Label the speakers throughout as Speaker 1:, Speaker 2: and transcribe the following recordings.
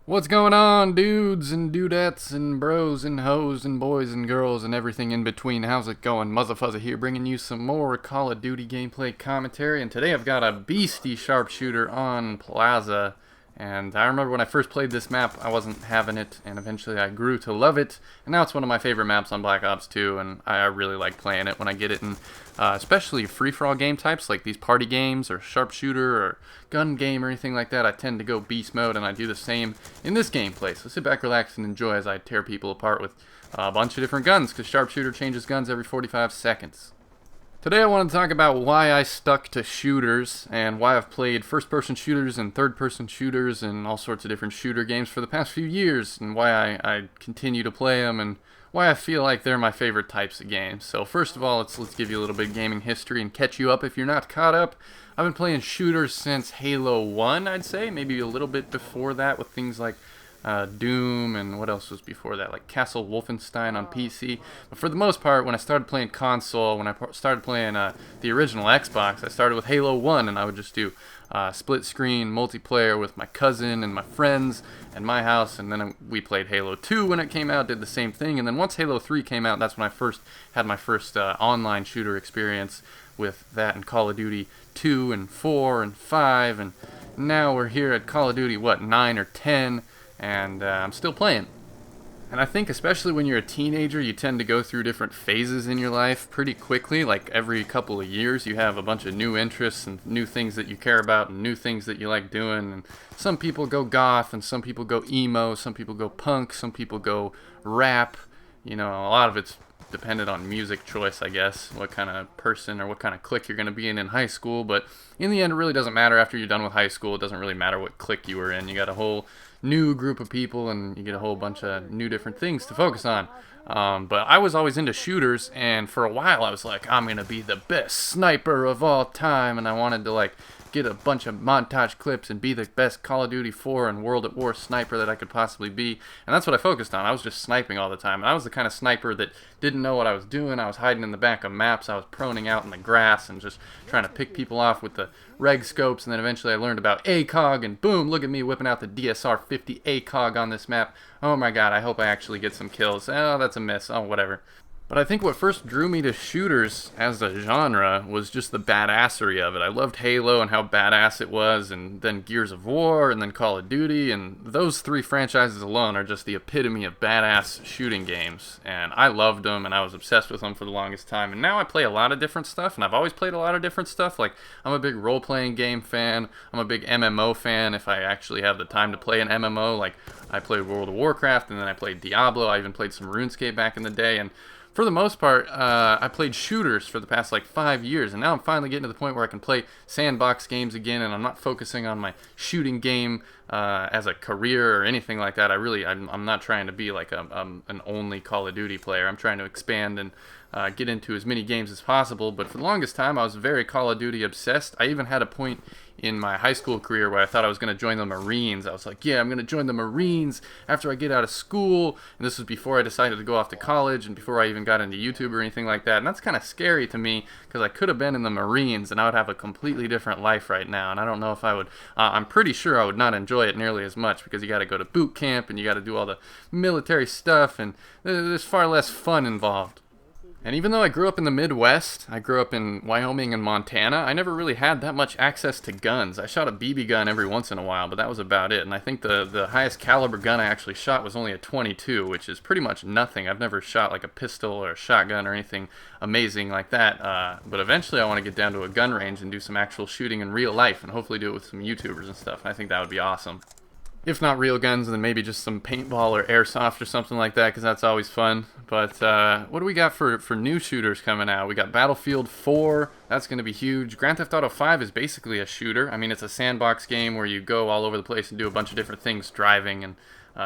Speaker 1: What's going on, dudes and dudettes and bros and hoes and boys and girls and everything in between? How's it going? Muzzafuzza here, bringing you some more Call of Duty gameplay commentary. And today I've got a Beasty Sharpshooter on Plaza. And I remember when I first played this map, I wasn't having it, and eventually I grew to love it. And now it's one of my favorite maps on Black Ops 2, and I really like playing it when I get it in, especially free-for-all game types like these party games or Sharpshooter or gun game or anything like that. I tend to go beast mode, and I do the same in this gameplay. So sit back, relax, and enjoy as I tear people apart with a bunch of different guns, because Sharpshooter changes guns every 45 seconds. Today I want to talk about why I stuck to shooters and why I've played first-person shooters and third-person shooters and all sorts of different shooter games for the past few years, and why I continue to play them and why I feel like they're my favorite types of games. So first of all, let's give you a little bit of gaming history and catch you up if you're not caught up. I've been playing shooters since Halo 1, I'd say, maybe a little bit before that with things like Doom, and what else was before that, like Castle Wolfenstein on PC. But for the most part, when I started playing console, when I started playing the original Xbox, I started with Halo 1, and I would just do split screen multiplayer with my cousin and my friends at my house, and then we played Halo 2 when it came out, did the same thing, and then once Halo 3 came out, that's when I first had my first online shooter experience with that and Call of Duty 2 and 4 and 5, and now we're here at Call of Duty, what, 9 or 10, and I'm still playing. And I think especially when you're a teenager, you tend to go through different phases in your life pretty quickly. Like every couple of years you have a bunch of new interests and new things that you care about and new things that you like doing. And some people go goth, and some people go emo, some people go punk, some people go rap. You know, a lot of it's dependent on music choice, I guess, what kind of person or what kind of clique you're going to be in high school. But in the end, it really doesn't matter. After you're done with high school, it doesn't really matter what clique you were in. You got a whole new group of people, and you get a whole bunch of new different things to focus on. But I was always into shooters, and for a while I was like, I'm gonna be the best sniper of all time, and I wanted to like get a bunch of montage clips and be the best Call of Duty 4 and World at War sniper that I could possibly be. And that's what I focused on. I was just sniping all the time, and I was the kind of sniper that didn't know what I was doing. I was hiding in the back of maps, I was proning out in the grass and just trying to pick people off with the reg scopes, and then eventually I learned about ACOG, and boom, look at me whipping out the DSR-50 ACOG on this map. Oh my god, I hope I actually get some kills. Oh, that's a miss. Oh, whatever. But I think what first drew me to shooters as a genre was just the badassery of it. I loved Halo and how badass it was, and then Gears of War, and then Call of Duty, and those three franchises alone are just the epitome of badass shooting games. And I loved them, and I was obsessed with them for the longest time. And now I play a lot of different stuff, and I've always played a lot of different stuff. Like, I'm a big role-playing game fan, I'm a big MMO fan if I actually have the time to play an MMO. Like, I played World of Warcraft, and then I played Diablo, I even played some RuneScape back in the day, and for the most part, I played shooters for the past like 5 years, and now I'm finally getting to the point where I can play sandbox games again, and I'm not focusing on my shooting game as a career or anything like that. I'm not trying to be like an only Call of Duty player. I'm trying to expand and get into as many games as possible, but for the longest time I was very Call of Duty obsessed. I even had a point in my high school career where I thought I was going to join the Marines. I was like, yeah, I'm going to join the Marines after I get out of school, and this was before I decided to go off to college and before I even got into YouTube or anything like that. And that's kind of scary to me, because I could have been in the Marines and I would have a completely different life right now, and I don't know if I would. I'm pretty sure I would not enjoy it nearly as much, because you got to go to boot camp and you got to do all the military stuff, and there's far less fun involved. And even though I grew up in the Midwest, I grew up in Wyoming and Montana, I never really had that much access to guns. I shot a BB gun every once in a while, but that was about it. And I think the highest caliber gun I actually shot was only a .22, which is pretty much nothing. I've never shot like a pistol or a shotgun or anything amazing like that. But eventually I want to get down to a gun range and do some actual shooting in real life, and hopefully do it with some YouTubers and stuff. I think that would be awesome. If not real guns, then maybe just some paintball or airsoft or something like that, because that's always fun. But what do we got for new shooters coming out? We got Battlefield 4, that's going to be huge. Grand Theft Auto 5 is basically a shooter. I mean, it's a sandbox game where you go all over the place and do a bunch of different things, driving and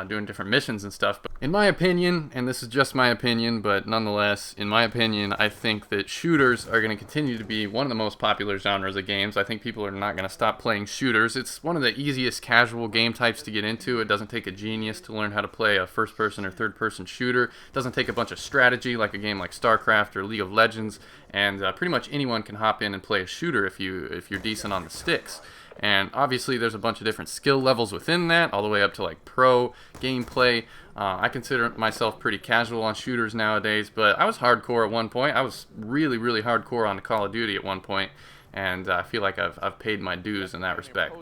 Speaker 1: doing different missions and stuff. But in my opinion, and this is just my opinion, but nonetheless, in my opinion, I think that shooters are going to continue to be one of the most popular genres of games. I think people are not going to stop playing shooters. It's one of the easiest casual game types to get into. It doesn't take a genius to learn how to play a first-person or third-person shooter. It doesn't take a bunch of strategy like a game like StarCraft or League of Legends, and pretty much anyone can hop in and play a shooter if you're decent on the sticks. And obviously there's a bunch of different skill levels within that, all the way up to like pro gameplay. I consider myself pretty casual on shooters nowadays, but I was hardcore at one point. I was really, really hardcore on Call of Duty at one point, and I feel like I've paid my dues in that respect.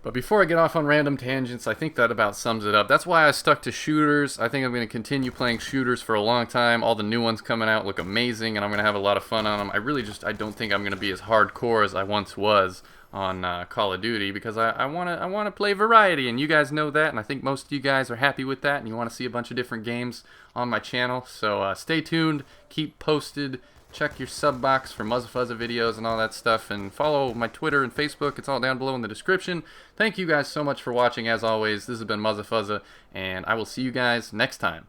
Speaker 1: But before I get off on random tangents, I think that about sums it up. That's why I stuck to shooters. I think I'm going to continue playing shooters for a long time. All the new ones coming out look amazing, and I'm going to have a lot of fun on them. I don't think I'm going to be as hardcore as I once was on Call of Duty, because I want to play variety, and you guys know that, and I think most of you guys are happy with that, and you want to see a bunch of different games on my channel. So stay tuned, keep posted. Check your sub box for Muzzafuzza videos and all that stuff, and follow my Twitter and Facebook. It's all down below in the description. Thank you guys so much for watching. As always, this has been Muzzafuzza, and I will see you guys next time.